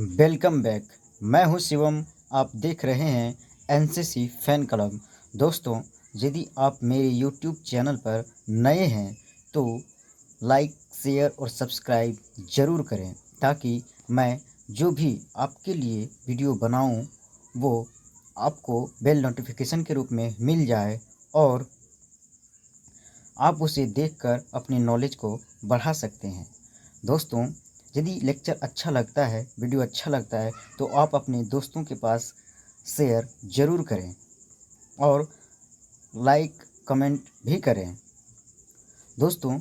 Welcome back. मैं हूं शिवम। आप देख रहे हैं एनसीसी फैन क्लब। दोस्तों, यदि आप मेरे यूट्यूब चैनल पर नए हैं तो लाइक, शेयर और सब्सक्राइब ज़रूर करें ताकि मैं जो भी आपके लिए वीडियो बनाऊं वो आपको बेल नोटिफिकेशन के रूप में मिल जाए और आप उसे देखकर अपनी नॉलेज को बढ़ा सकते हैं। दोस्तों, यदि लेक्चर अच्छा लगता है, वीडियो अच्छा लगता है तो आप अपने दोस्तों के पास शेयर ज़रूर करें और लाइक कमेंट भी करें। दोस्तों,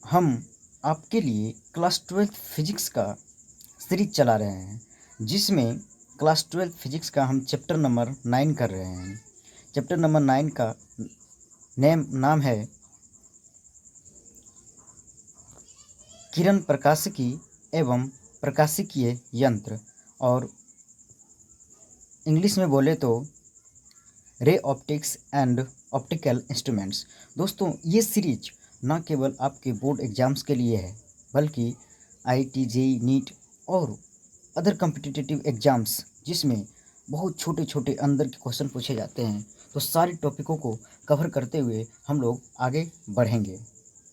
हम आपके लिए क्लास 12 फिजिक्स का सीरीज चला रहे हैं जिसमें क्लास 12 फिजिक्स का हम चैप्टर नंबर 9 कर रहे हैं। चैप्टर नंबर 9 का नाम है किरण प्रकाशिकी एवं प्रकाशिकीय यंत्र, और इंग्लिश में बोले तो ray optics and optical instruments. दोस्तों, ये सीरीज न केवल आपके बोर्ड एग्जाम्स के लिए है बल्कि आईआईटी, जेईई, नीट और अदर कॉम्पिटिटिव एग्जाम्स जिसमें बहुत छोटे छोटे अंदर के क्वेश्चन पूछे जाते हैं, तो सारे टॉपिकों को कवर करते हुए हम लोग आगे बढ़ेंगे।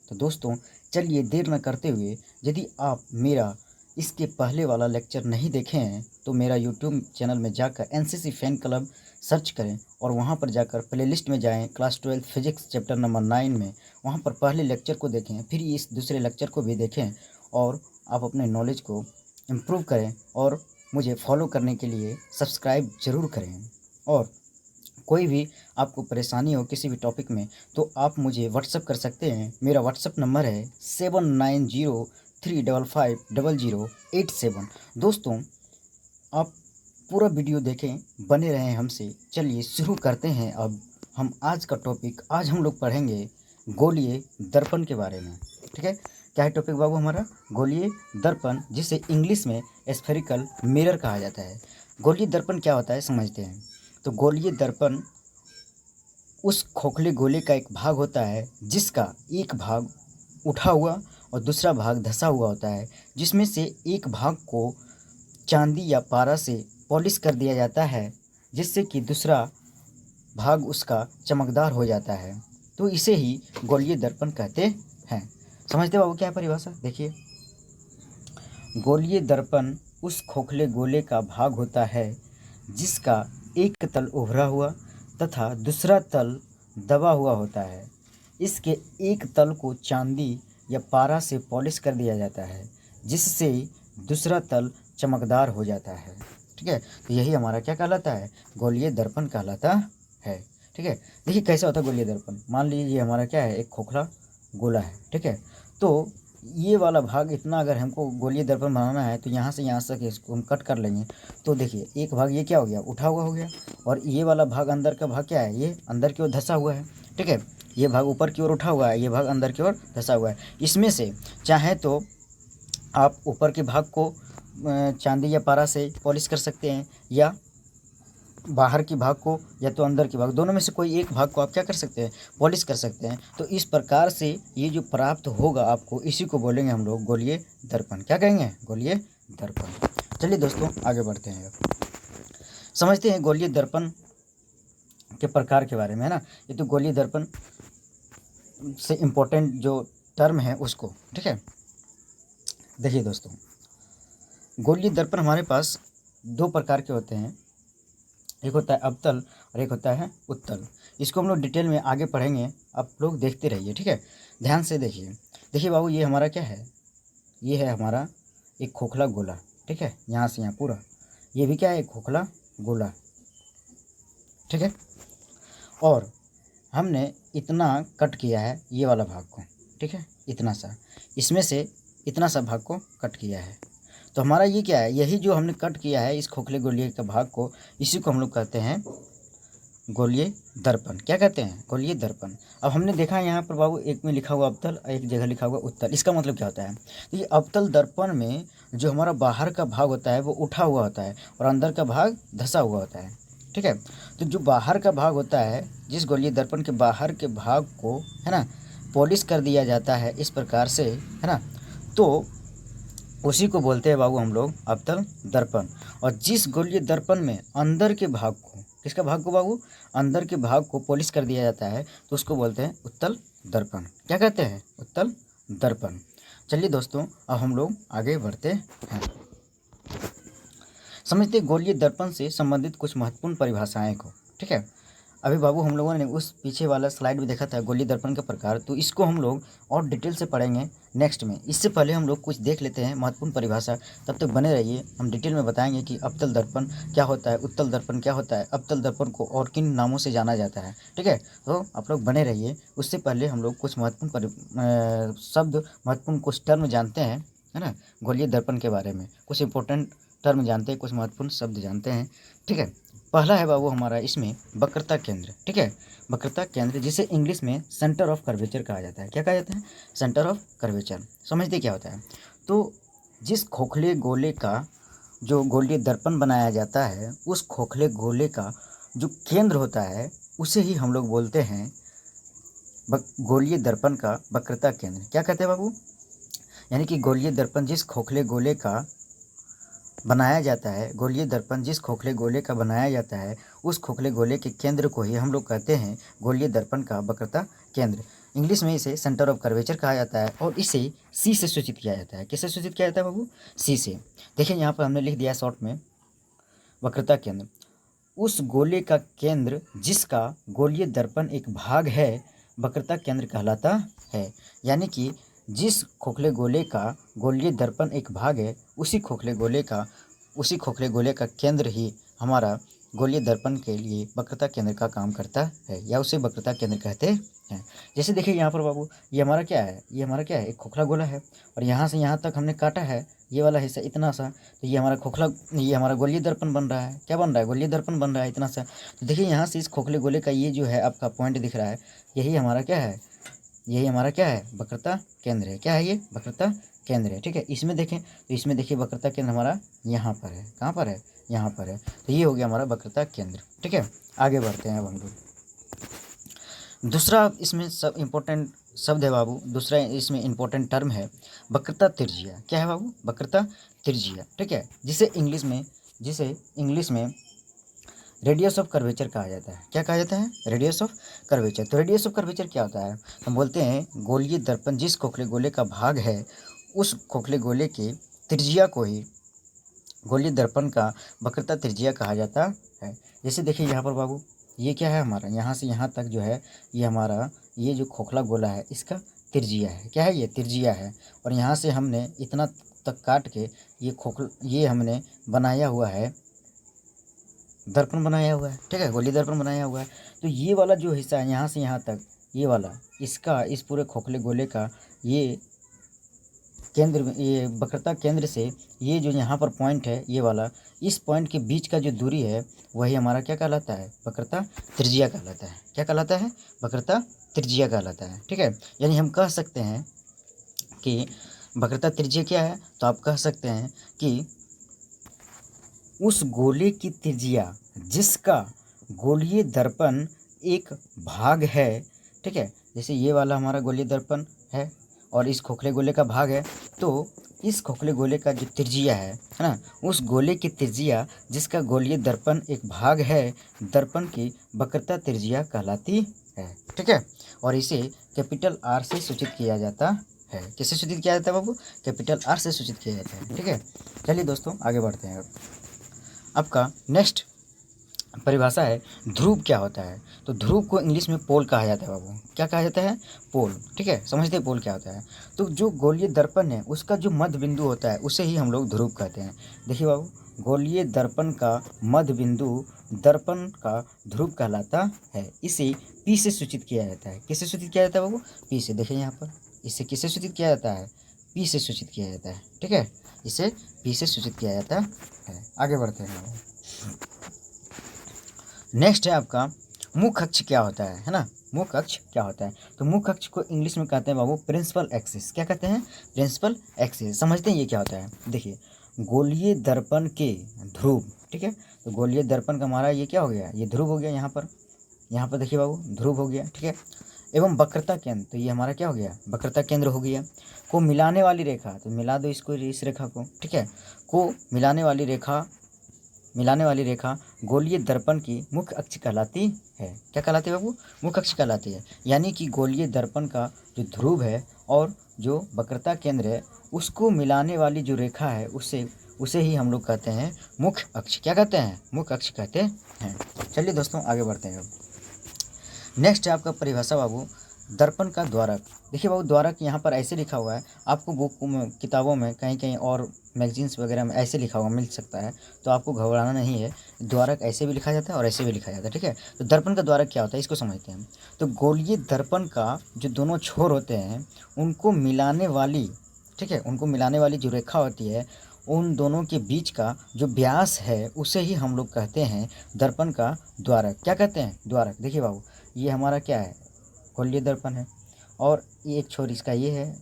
तो दोस्तों, चलिए देर न करते हुए, यदि आप मेरा इसके पहले वाला लेक्चर नहीं देखे हैं तो मेरा यूट्यूब चैनल में जाकर एनसीसी फैन क्लब सर्च करें और वहां पर जाकर प्लेलिस्ट में जाएं, क्लास 12 फिजिक्स चैप्टर नंबर 9 में वहां पर पहले लेक्चर को देखें, फिर इस दूसरे लेक्चर को भी देखें और आप अपने नॉलेज को इम्प्रूव करें और मुझे फॉलो करने के लिए सब्सक्राइब ज़रूर करें। और कोई भी आपको परेशानी हो किसी भी टॉपिक में तो आप मुझे व्हाट्सअप कर सकते हैं। मेरा व्हाट्सअप नंबर है 7903550087। दोस्तों, आप पूरा वीडियो देखें, बने रहें हमसे। चलिए शुरू करते हैं। अब हम आज का टॉपिक, आज हम लोग पढ़ेंगे गोलीय दर्पण के बारे में। ठीक है, क्या है टॉपिक बाबू हमारा? गोलीय दर्पण, जिसे इंग्लिश में स्फेरिकल मिरर कहा जाता है। गोलीय दर्पण क्या होता है समझते हैं। तो गोलीय दर्पण उस खोखले गोले का एक भाग होता है जिसका एक भाग उठा हुआ और दूसरा भाग धंसा हुआ होता है, जिसमें से एक भाग को चांदी या पारा से पॉलिश कर दिया जाता है जिससे कि दूसरा भाग उसका चमकदार हो जाता है। तो इसे ही गोलीय दर्पण कहते हैं। समझते बाबू क्या है परिभाषा? देखिए, गोलीय दर्पण उस खोखले गोले का भाग होता है जिसका एक तल उभरा हुआ तथा दूसरा तल दबा हुआ होता है। इसके एक तल को चांदी या पारा से पॉलिश कर दिया जाता है जिससे दूसरा तल चमकदार हो जाता है। ठीक है, तो यही हमारा क्या कहलाता है? गोलीय दर्पण कहलाता है। ठीक है, देखिए कैसा होता है गोलीय दर्पण। मान लीजिए ये हमारा क्या है, एक खोखला गोला है। ठीक है, तो ये वाला भाग इतना अगर हमको गोलीय दर्पण बनाना है तो यहाँ से इसको हम कट कर लेंगे। तो देखिए, एक भाग ये क्या हो गया, उठा हुआ हो गया, और ये वाला भाग अंदर का भाग क्या है, ये अंदर की ओर धंसा हुआ है। ठीक है, ये भाग ऊपर की ओर उठा हुआ है, ये भाग अंदर की ओर धंसा हुआ है। इसमें से चाहे तो आप ऊपर के भाग को चांदी या पारा से पॉलिश कर सकते हैं, या बाहर की भाग को या तो अंदर की भाग, दोनों में से कोई एक भाग को आप क्या कर सकते हैं, पॉलिश कर सकते हैं। तो इस प्रकार से ये जो प्राप्त होगा आपको, इसी को बोलेंगे हम लोग गोलीय दर्पण। क्या कहेंगे? गोलीय दर्पण। चलिए दोस्तों, आगे बढ़ते हैं। समझते हैं गोलीय दर्पण के प्रकार के बारे में, है ना। ये तो गोलीय दर्पण से इम्पोर्टेंट जो टर्म है उसको। ठीक है, देखिए दोस्तों, गोलीय दर्पण हमारे पास दो प्रकार के होते हैं। एक होता है अवतल और एक होता है उत्तल। इसको हम लोग डिटेल में आगे पढ़ेंगे, आप लोग देखते रहिए। ठीक है, ध्यान से देखिए। देखिए बाबू, ये हमारा क्या है, ये है हमारा एक खोखला गोला। ठीक है, यहाँ से यहाँ पूरा ये भी क्या है, एक खोखला गोला। ठीक है, और हमने इतना कट किया है ये वाला भाग को। ठीक है, इतना सा, इसमें से इतना सा भाग को कट किया है। तो हमारा ये क्या है, यही जो हमने कट किया है इस खोखले गोलीय के भाग को, इसी को हम लोग कहते हैं गोलीय दर्पण। क्या कहते हैं? गोलीय दर्पण। अब हमने देखा यहाँ पर बाबू, एक में लिखा हुआ अवतल और एक जगह लिखा हुआ उत्तल। इसका मतलब क्या होता है? तो ये अवतल दर्पण में जो हमारा बाहर का भाग होता है वो उठा हुआ होता है और अंदर का भाग धंसा हुआ होता है। ठीक है, तो जो बाहर का भाग होता है, जिस गोलीय दर्पण के बाहर के भाग को, है ना, पॉलिश कर दिया जाता है इस प्रकार से, है ना। तो उसी को बोलते हैं बाबू हम लोग अवतल दर्पण। और जिस गोलीय दर्पण में अंदर के भाग को, किसका भाग को बाबू, अंदर के भाग को पॉलिश कर दिया जाता है तो उसको बोलते हैं उत्तल दर्पण। क्या कहते हैं, उत्तल दर्पण। चलिए दोस्तों अब हम लोग आगे बढ़ते हैं। समझते गोलीय दर्पण से संबंधित कुछ महत्वपूर्ण परिभाषाएं को। ठीक है, अभी बाबू हम लोगों ने उस पीछे वाला स्लाइड में देखा था गोलीय दर्पण के प्रकार, तो इसको हम लोग और डिटेल से पढ़ेंगे नेक्स्ट में। इससे पहले हम लोग कुछ देख लेते हैं महत्वपूर्ण परिभाषा। तब तक बने रहिए, हम डिटेल में बताएंगे कि अवतल दर्पण क्या होता है, उत्तल दर्पण क्या होता है, अवतल दर्पण को और किन नामों से जाना जाता है। ठीक है, तो आप लोग बने रहिए। उससे पहले हम लोग कुछ महत्वपूर्ण शब्द, महत्वपूर्ण कुछ टर्म जानते हैं, है ना, गोलीय दर्पण के बारे में कुछ इंपॉर्टेंट टर्म जानते हैं, कुछ महत्वपूर्ण शब्द जानते हैं। ठीक है, पहला है बाबू हमारा इसमें वक्रता केंद्र। ठीक है, वक्रता केंद्र जिसे इंग्लिश में सेंटर ऑफ कर्वेचर कहा जाता है। क्या कहा जाता है, सेंटर ऑफ कर्वेचर। समझते क्या होता है, तो जिस खोखले गोले का जो गोलीय दर्पण बनाया जाता है, उस खोखले गोले का जो केंद्र होता है उसे ही हम लोग बोलते हैं गोलीय दर्पण का वक्रता केंद्र। क्या कहते हैं बाबू, यानी कि गोलीय दर्पण जिस खोखले गोले का बनाया जाता है, गोलीय दर्पण जिस खोखले गोले का बनाया जाता है, उस खोखले गोले के केंद्र को ही हम लोग कहते हैं गोलीय दर्पण का वक्रता केंद्र। इंग्लिश में इसे सेंटर ऑफ कर्वेचर कहा जाता है और इसे सी से सूचित किया जाता है। किससे सूचित किया जाता है बाबू, सी से। देखिए यहाँ पर हमने लिख दिया शॉर्ट में वक्रता केंद्र, उस गोले का केंद्र जिसका गोलीय दर्पण एक भाग है वक्रता केंद्र कहलाता है। यानी कि जिस खोखले गोले का गोलीय दर्पण एक भाग है, उसी खोखले गोले का केंद्र ही हमारा गोलीय दर्पण के लिए वक्रता केंद्र का काम करता है, या उसे वक्रता केंद्र कहते हैं। जैसे देखिए यहाँ पर बाबू, ये हमारा क्या है, एक खोखला गोला है और यहाँ से यहाँ तक हमने काटा है ये वाला हिस्सा इतना सा, तो ये हमारा गोलीय दर्पण बन रहा है। क्या बन रहा है, गोलीय दर्पण बन रहा है इतना सा। तो देखिए यहाँ से इस खोखले गोले का ये जो है आपका पॉइंट दिख रहा है, यही हमारा क्या है, वक्रता केंद्र है। क्या है ये, वक्रता केंद्र है। ठीक है, इसमें देखें तो इसमें देखिए वक्रता केंद्र हमारा यहाँ पर है। कहाँ पर है, यहाँ पर है। तो ये हो गया हमारा वक्रता केंद्र। ठीक है, आगे बढ़ते हैं अब हम लोग। दूसरा इसमें सब इम्पोर्टेंट शब्द है बाबू, दूसरा इसमें इम्पोर्टेंट टर्म है वक्रता त्रिज्या। क्या है बाबू, वक्रता त्रिज्या। ठीक है, जिसे इंग्लिश में रेडियस ऑफ कर्वेचर कहा जाता है। क्या कहा जाता है, रेडियस ऑफ कर्वेचर। तो रेडियस ऑफ कर्वेचर क्या होता है, हम बोलते हैं गोलीय दर्पण जिस खोखले गोले का भाग है, उस खोखले गोले के त्रिज्या को ही गोलीय दर्पण का वक्रता त्रिज्या कहा जाता है। जैसे देखिए यहाँ पर बाबू, ये क्या है हमारा, यहाँ से यहाँ तक जो है ये हमारा ये जो खोखला गोला है इसका त्रिज्या है। क्या है, ये त्रिज्या है। और यहाँ से हमने इतना तक काट के ये हमने बनाया हुआ है, दर्पण बनाया हुआ है। ठीक है, गोलीय दर्पण बनाया हुआ है। तो ये वाला जो हिस्सा है यहाँ से यहाँ तक, ये वाला इसका, इस पूरे खोखले गोले का ये केंद्र, ये वक्रता केंद्र से ये जो यहाँ पर पॉइंट है ये वाला, इस पॉइंट के बीच का जो दूरी है वही हमारा क्या कहलाता है, वक्रता त्रिज्या कहलाता है। क्या कहलाता है, वक्रता त्रिज्या कहलाता है। ठीक है, यानी हम कह सकते हैं कि वक्रता त्रिज्या क्या है, तो आप कह सकते हैं कि उस गोले की त्रिज्या जिसका गोलीय दर्पण एक भाग है। ठीक है, जैसे ये वाला हमारा गोलीय दर्पण है और इस खोखले गोले का भाग है, तो इस खोखले गोले का जो त्रिज्या है ना, उस गोले की त्रिज्या जिसका गोलीय दर्पण एक भाग है, दर्पण की वक्रता त्रिज्या कहलाती है। ठीक है, और इसे कैपिटल आर से सूचित किया जाता है। किससे सूचित किया जाता है बाबू, कैपिटल आर से सूचित किया जाता है। ठीक है, चलिए दोस्तों आगे बढ़ते हैं। आपका नेक्स्ट परिभाषा है ध्रुव क्या होता है। तो ध्रुव को इंग्लिश में पोल कहा जाता है बाबू। क्या कहा जाता है, पोल। ठीक है, समझते हैं पोल क्या होता है। तो जो गोलीय दर्पण है उसका जो मध्य बिंदु होता है उसे ही हम लोग ध्रुव कहते हैं। देखिए बाबू, गोलीय दर्पण का मध्य बिंदु दर्पण का ध्रुव कहलाता है। इसे पी से सूचित किया जाता है। किससे सूचित किया जाता है बाबू, पी से। देखिए यहाँ पर इसे किससे सूचित किया जाता है, पी से सूचित किया जाता है। ठीक है, इसे पी से सूचित किया जाता है। आगे बढ़ते हैं। नेक्स्ट है आपका मुख्य अक्ष क्या होता है ना, मुख्य अक्ष क्या होता है। तो मुख्य अक्ष को इंग्लिश में कहते हैं बाबू प्रिंसिपल एक्सिस। क्या कहते हैं, प्रिंसिपल एक्सिस। समझते हैं ये क्या होता है। देखिए, गोलीय दर्पण के ध्रुव। ठीक है, तो गोलीय दर्पण का हमारा ये क्या हो गया, ये ध्रुव हो गया। यहाँ पर देखिए बाबू ध्रुव हो गया। ठीक है, एवं वक्रता केंद्र, तो ये हमारा क्या हो गया, वक्रता केंद्र हो गया। को मिलाने वाली रेखा, तो मिला दो इसको, इस रेखा को, ठीक है। को मिलाने वाली रेखा गोलीय दर्पण की मुख्य अक्ष कहलाती है। क्या कहलाती है बाबू, मुख्य अक्ष कहलाती है। यानी कि गोलीय दर्पण का जो ध्रुव है और जो वक्रता केंद्र है उसको मिलाने वाली जो रेखा है उसे ही हम लोग कहते हैं मुख्य अक्ष। क्या कहते हैं, मुख्य अक्ष कहते हैं। चलिए दोस्तों आगे बढ़ते हैं। अब नेक्स्ट है आपका परिभाषा बाबू, दर्पण का द्वारक। देखिए बाबू, द्वारक यहाँ पर ऐसे लिखा हुआ है, आपको बुक में, किताबों में, कहीं कहीं और मैगजीन्स वगैरह में ऐसे लिखा हुआ मिल सकता है, तो आपको घबराना नहीं है। द्वारक ऐसे भी लिखा जाता है और ऐसे भी लिखा जाता है, ठीक है। तो दर्पण का द्वारक क्या होता है इसको समझते हैं। तो गोलीय दर्पण का जो दोनों छोर होते हैं उनको मिलाने वाली, ठीक है, उनको मिलाने वाली जो रेखा होती है उन दोनों के बीच का जो व्यास है उसे ही हम लोग कहते हैं दर्पण का द्वारक। क्या कहते हैं, द्वारक। देखिए बाबू, ये हमारा क्या है, गोलीय दर्पण है और एक छोर इसका ये है,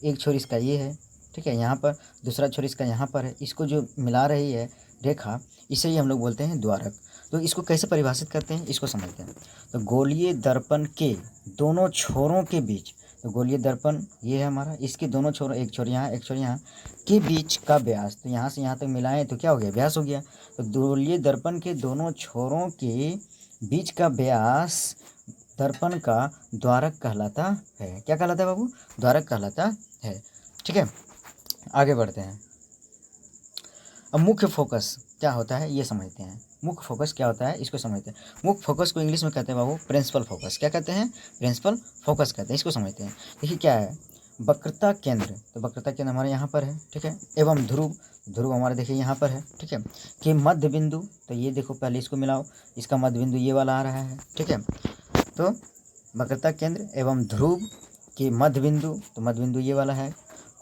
एक छोर इसका ये है, ठीक है। यहाँ पर दूसरा छोर इसका यहाँ पर है, इसको जो मिला रही है रेखा इसे ही हम लोग बोलते हैं द्वारक। तो इसको कैसे परिभाषित करते हैं इसको समझते हैं। तो गोलीय दर्पण के दोनों छोरों के बीच, तो गोलीय दर्पण ये है हमारा, इसके दोनों छोर, एक छोर यहाँ एक छोर यहाँ के बीच का व्यास, तो यहाँ से यहाँ तक मिलाएं तो क्या हो गया, व्यास हो गया। तो गोलीय दर्पण के दोनों छोरों के बीच का व्यास दर्पण का द्वारक कहलाता है। क्या कहलाता है बाबू, द्वारक कहलाता है, ठीक है। आगे बढ़ते हैं। अब मुख्य फोकस क्या होता है ये समझते हैं। मुख्य फोकस क्या होता है इसको समझते हैं। मुख्य फोकस को इंग्लिश में कहते हैं बाबू प्रिंसिपल फोकस। क्या कहते हैं, प्रिंसिपल फोकस कहते हैं, इसको समझते हैं। देखिए क्या है, वक्रता केंद्र, तो वक्रता केंद्र हमारे यहाँ पर है, ठीक है। एवं ध्रुव, ध्रुव हमारे देखिए यहाँ पर है, ठीक है। कि मध्य बिंदु, तो ये देखो पहले इसको मिलाओ, इसका मध्य बिंदु ये वाला आ रहा है, ठीक है। तो वक्रता केंद्र एवं ध्रुव के मध्य बिंदु, तो मध्य बिंदु ये वाला है,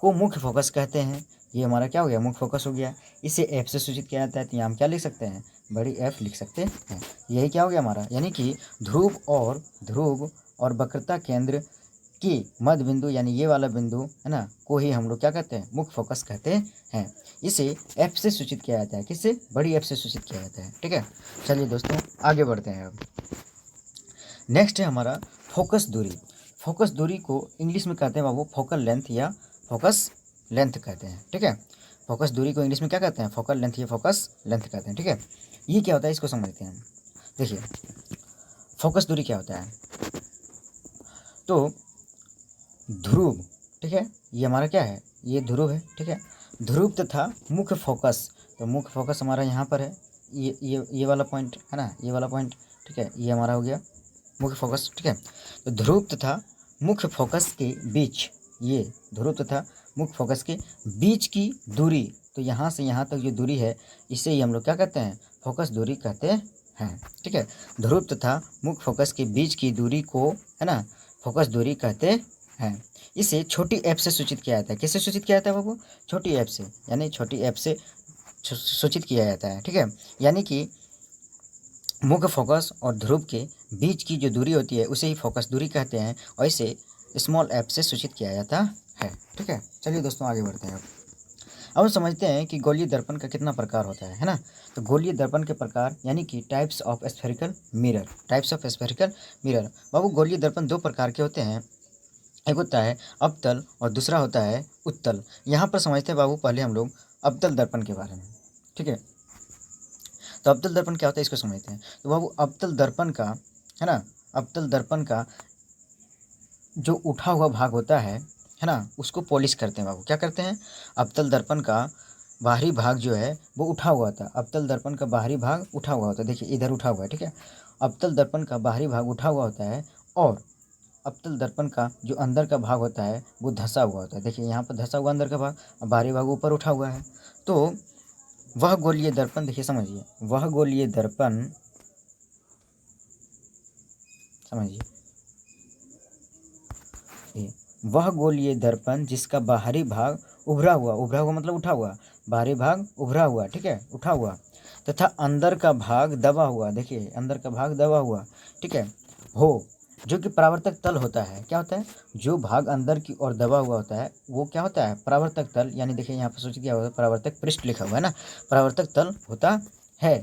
को मुख्य फोकस कहते हैं। ये हमारा क्या हो गया, मुख्य फोकस हो गया। इसे एफ से सूचित किया जाता है, तो यहाँ हम क्या लिख सकते हैं, बड़ी एफ लिख सकते हैं। यही क्या हो गया हमारा, यानी कि ध्रुव और वक्रता केंद्र की मध्य बिंदु यानी ये वाला बिंदु है ना, को ही हम लोग क्या कहते हैं, मुख्य फोकस कहते हैं। इसे एफ से सूचित किया जाता है, किससे, बड़ी एफ से सूचित किया जाता है, ठीक है। चलिए दोस्तों आगे बढ़ते हैं। अब नेक्स्ट है हमारा फोकस दूरी। फोकस दूरी को इंग्लिश में कहते हैं बाबू फोकल लेंथ या फोकस लेंथ कहते हैं, ठीक है। फोकस दूरी को इंग्लिश में क्या कहते हैं, फोकल लेंथ या फोकस लेंथ कहते हैं, ठीक है। ये क्या होता है इसको समझते हैं। देखिए फोकस दूरी क्या होता है, तो ध्रुव, ठीक है, ये हमारा क्या है, ये ध्रुव है, ठीक है। ध्रुव तथा मुख्य फोकस, तो मुख्य फोकस हमारा यहाँ पर है, ये वाला पॉइंट है ना, ये वाला पॉइंट, ठीक है, ये हमारा हो गया मुख्य फोकस, ठीक है। तो ध्रुव तथा मुख्य फोकस के बीच, ये ध्रुव तथा मुख्य फोकस के बीच की दूरी, तो यहाँ से यहाँ तक जो दूरी है इसे ही हम लोग क्या कहते हैं, फोकस दूरी कहते हैं, ठीक है। ध्रुव तथा मुख्य फोकस के बीच की दूरी को है ना फोकस दूरी कहते हैं। इसे छोटी एफ से सूचित किया जाता है। किससे सूचित किया जाता है बाबू, छोटी एफ से, यानी छोटी एफ से सूचित किया जाता है, ठीक है। यानी कि मुख्य फोकस और ध्रुव के बीच की जो दूरी होती है उसे ही फोकस दूरी कहते हैं और इसे स्मॉल एफ से सूचित किया जाता है, ठीक है। चलिए दोस्तों आगे बढ़ते हैं। अब हम समझते हैं कि गोलीय दर्पण का कितना प्रकार होता है ना। तो गोलीय दर्पण के प्रकार यानी कि types of spherical mirror. Types of spherical mirror बाबू, गोलीय दर्पण दो प्रकार के होते हैं, एक होता है अवतल और दूसरा होता है उत्तल। यहाँ पर समझते हैं बाबू पहले हम लोग अवतल दर्पण के बारे में, ठीक है। तो अवतल दर्पण क्या होता है इसको समझते हैं। तो बाबू अवतल दर्पण का है ना, अवतल दर्पण का जो उठा हुआ भाग होता है ना, उसको पॉलिश करते हैं बाबू। क्या करते हैं, अवतल दर्पण का बाहरी भाग जो है वो उठा हुआ था, अवतल दर्पण का बाहरी भाग उठा हुआ होता है, देखिए इधर उठा हुआ है, ठीक है। अवतल दर्पण का बाहरी भाग उठा हुआ होता है और अवतल दर्पण का जो अंदर का भाग होता है वो धंसा हुआ होता है। देखिए यहाँ पर धंसा हुआ अंदर का भाग, बाहरी भाग ऊपर उठा हुआ है। तो वह गोलीय दर्पण, देखिए समझिए, वह गोलीय दर्पण, समझिए वह गोलीय दर्पण जिसका बाहरी भाग उभरा हुआ मतलब उठा हुआ, बाहरी भाग उभरा हुआ, ठीक है, उठा हुआ, तथा अंदर का भाग दबा हुआ, देखिए अंदर का भाग दबा हुआ, ठीक है, हो, जो कि परावर्तक तल होता है। क्या होता है, जो भाग अंदर की ओर दबा हुआ होता है वो क्या होता है, परावर्तक तल, यानी देखिए यहाँ पर सूचित किया हुआ है परावर्तक पृष्ठ लिखा हुआ है ना, परावर्तक तल होता है।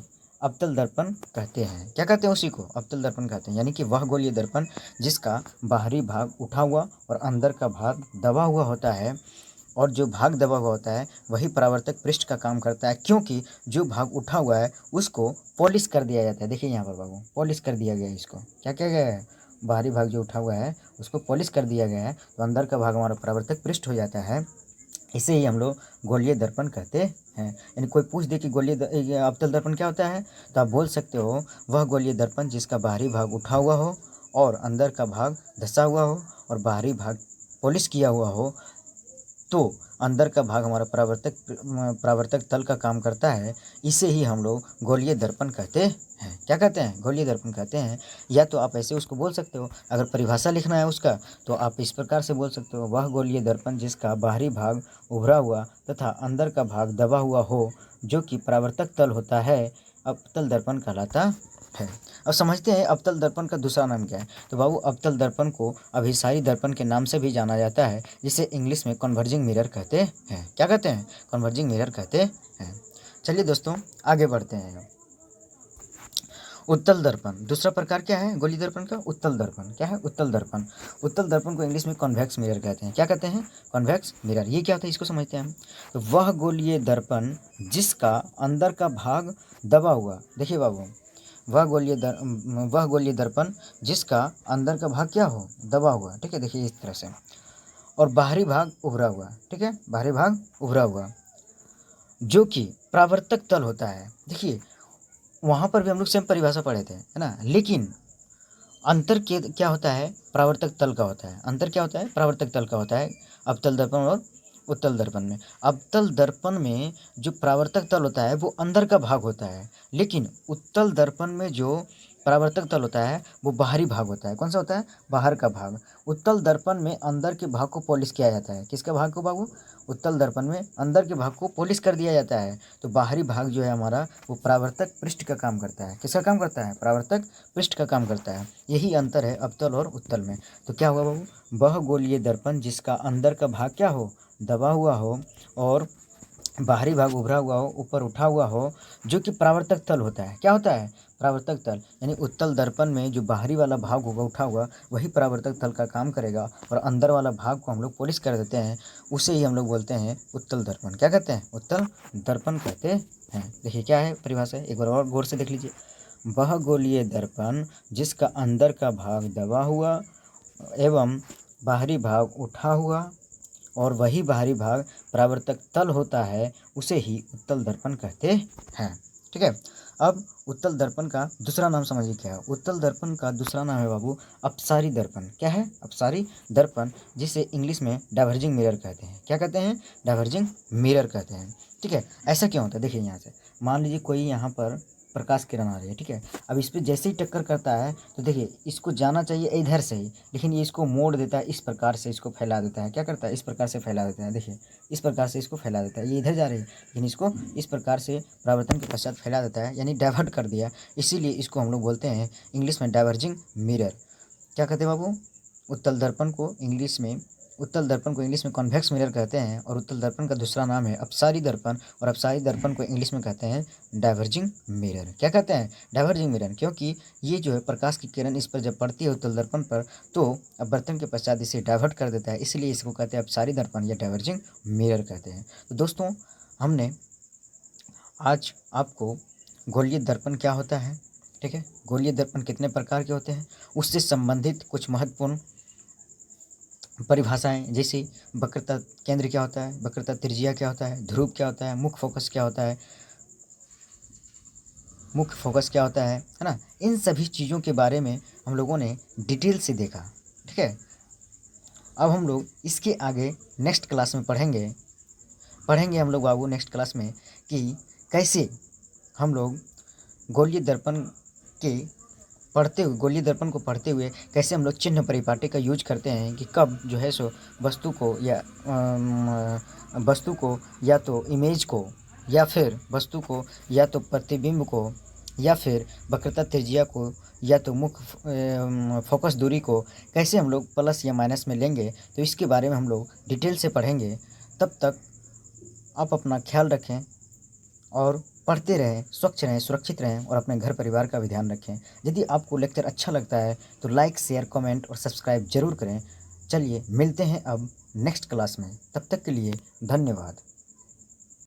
अवतल दर्पण कहते हैं। क्या कहते हैं उसी को? अवतल दर्पण कहते हैं। यानी कि वह गोलीय दर्पण जिसका बाहरी भाग उठा हुआ और अंदर का भाग दबा हुआ होता है, और जो भाग दबा हुआ होता है वही परावर्तक पृष्ठ का काम करता है, क्योंकि जो भाग उठा हुआ है उसको पॉलिश कर दिया जाता है। देखिए यहाँ पर बाबू, पॉलिश कर दिया गया है। इसको क्या किया गया है? बाहरी भाग जो उठा हुआ है उसको पॉलिश कर दिया गया है, तो अंदर का भाग हमारा परावर्तक पृष्ठ हो जाता है। इसे ही हम लोग गोलीय दर्पण कहते हैं। यानी कोई पूछ दे कि ये अवतल दर्पण क्या होता है, तो आप बोल सकते हो वह गोलीय दर्पण जिसका बाहरी भाग उठा हुआ हो और अंदर का भाग धंसा हुआ हो और बाहरी भाग पॉलिश किया हुआ हो, तो अंदर का भाग हमारा परावर्तक तल का काम करता है। इसे ही हम लोग गोलीय दर्पण कहते हैं। क्या कहते हैं? गोलीय दर्पण कहते हैं। या तो आप ऐसे उसको बोल सकते हो, अगर परिभाषा लिखना है उसका तो आप इस प्रकार से बोल सकते हो, वह गोलीय दर्पण जिसका बाहरी भाग उभरा हुआ तथा अंदर का भाग दबा हुआ हो, जो कि परावर्तक तल होता है, अवतल दर्पण कहलाता है। अब समझते हैं अवतल दर्पण का दूसरा नाम क्या है। तो बाबू, अवतल दर्पण को अभिसारी दर्पण के नाम से भी जाना जाता है, जिसे इंग्लिश में कन्वर्जिंग मिरर कहते हैं। क्या कहते हैं? कन्वर्जिंग मिरर कहते हैं। चलिए दोस्तों, आगे बढ़ते हैं। उत्तल दर्पण दूसरा प्रकार क्या है गोलीय दर्पण का? उत्तल दर्पण। क्या है? उत्तल दर्पण। उत्तल दर्पण को इंग्लिश में कॉन्वेक्स मिरर कहते हैं। क्या कहते हैं? Convex mirror. ये क्या होता है, इसको समझते हैं हम। तो वह गोलीय दर्पण जिसका अंदर का भाग दबा हुआ, देखिए बाबू, वह गोलीय दर्पण जिसका अंदर का भाग क्या हो? दबा हुआ। ठीक है, देखिए इस तरह से, और बाहरी भाग उभरा हुआ। ठीक है, बाहरी भाग उभरा हुआ, जो कि परावर्तक तल होता है। देखिए वहाँ पर भी हम लोग सेम परिभाषा पढ़े थे, है ना, लेकिन अंतर के क्या होता है? परावर्तक तल का होता है। अंतर क्या होता है? परावर्तक तल का होता है अवतल दर्पण और उत्तल दर्पण में। अवतल दर्पण में जो परावर्तक तल होता है वो अंदर का भाग होता है, लेकिन उत्तल दर्पण में जो परावर्तक तल होता है वो बाहरी भाग होता है। कौन सा होता है? बाहर का भाग। उत्तल दर्पण में अंदर के भाग को पॉलिश किया जाता है। किसका भाग को बाबू? उत्तल दर्पण में अंदर के भाग को पॉलिश कर दिया जाता है, तो बाहरी भाग जो है हमारा वो परावर्तक पृष्ठ का काम करता है। किसका काम करता है? परावर्तक पृष्ठ का काम करता है। यही अंतर है अवतल और उत्तल में। तो क्या हुआ बाबू? वह गोलीय दर्पण जिसका अंदर का भाग क्या हो? दबा हुआ हो और बाहरी भाग उभरा हुआ हो, ऊपर उठा हुआ हो, जो कि परावर्तक तल होता है। क्या होता है? परावर्तक तल। यानी उत्तल दर्पण में जो बाहरी वाला भाग होगा उठा हुआ, वही परावर्तक तल का काम करेगा, और अंदर वाला भाग को हम लोग पॉलिश कर देते हैं। उसे ही हम लोग बोलते हैं उत्तल दर्पण। क्या कहते हैं? उत्तल दर्पण कहते हैं। देखिए क्या है परिभाषा, एक बार और गौर से देख लीजिए। वह गोलीय दर्पण जिसका अंदर का भाग दबा हुआ एवं बाहरी भाग उठा हुआ और वही बाहरी भाग परावर्तक तल होता है, उसे ही उत्तल दर्पण कहते हैं। ठीक है, अब उत्तल दर्पण का दूसरा नाम समझिए क्या है। उत्तल दर्पण का दूसरा नाम है बाबू अपसारी दर्पण। क्या है? अपसारी दर्पण, जिसे इंग्लिश में डाइवर्जिंग मिरर कहते हैं। क्या कहते हैं? डाइवर्जिंग मिरर कहते हैं। ठीक है, ऐसा क्यों होता है? देखिए यहाँ से मान लीजिए कोई यहाँ पर प्रकाश किरण आ रही है। ठीक है, अब इस पर जैसे ही टक्कर करता है तो देखिए इसको जाना चाहिए इधर से ही, लेकिन ये इसको मोड़ देता है, इस प्रकार से इसको फैला देता है। क्या करता है? इस प्रकार से फैला देता है। देखिए इस प्रकार से इसको फैला देता है। ये इधर जा रही है लेकिन इसको इस प्रकार से परावर्तन के पश्चात फैला देता है, यानी डाइवर्ट कर दिया। इसीलिए इसको हम लोग बोलते हैं इंग्लिश में डाइवर्जिंग मिरर। क्या कहते हैं बाबू? उत्तल दर्पण को इंग्लिश में कॉन्वेक्स मिरर कहते हैं, और उत्तल दर्पण का दूसरा नाम है अपसारी दर्पण, और अपसारी दर्पण को इंग्लिश में कहते हैं डाइवर्जिंग मिरर। क्या कहते हैं? डाइवर्जिंग मिरर, क्योंकि ये जो है प्रकाश की किरण इस पर जब पड़ती है उत्तल दर्पण पर, तो अपवर्तन के पश्चात इसे डाइवर्ट कर देता है, इसलिए इसको कहते हैं अपसारी दर्पण या डाइवर्जिंग मिरर कहते हैं। तो दोस्तों, हमने आज आपको गोलीय दर्पण क्या होता है, ठीक है, गोलीय दर्पण कितने प्रकार के होते हैं, उससे संबंधित कुछ महत्वपूर्ण परिभाषाएं, जैसे वक्रता केंद्र क्या होता है, वक्रता त्रिज्या क्या होता है, ध्रुव क्या होता है, मुख्य फोकस क्या होता है, है ना। इन सभी चीज़ों के बारे में हम लोगों ने डिटेल से देखा। ठीक है, अब हम लोग इसके आगे नेक्स्ट क्लास में पढ़ेंगे हम लोग बाबू नेक्स्ट क्लास में कि कैसे हम लोग गोलीय दर्पण को पढ़ते हुए कैसे हम लोग चिन्ह परिपाटी का यूज करते हैं, कि कब जो है सो वस्तु को या तो इमेज को, या फिर वस्तु को, या तो प्रतिबिंब को, या फिर वक्रता त्रिज्या को, या तो मुख्य फोकस दूरी को कैसे हम लोग प्लस या माइनस में लेंगे। तो इसके बारे में हम लोग डिटेल से पढ़ेंगे। तब तक आप अपना ख्याल रखें और पढ़ते रहें, स्वच्छ रहें, सुरक्षित रहें और अपने घर परिवार का भी ध्यान रखें। यदि आपको लेक्चर अच्छा लगता है तो लाइक, शेयर, कमेंट और सब्सक्राइब ज़रूर करें। चलिए मिलते हैं अब नेक्स्ट क्लास में। तब तक के लिए धन्यवाद।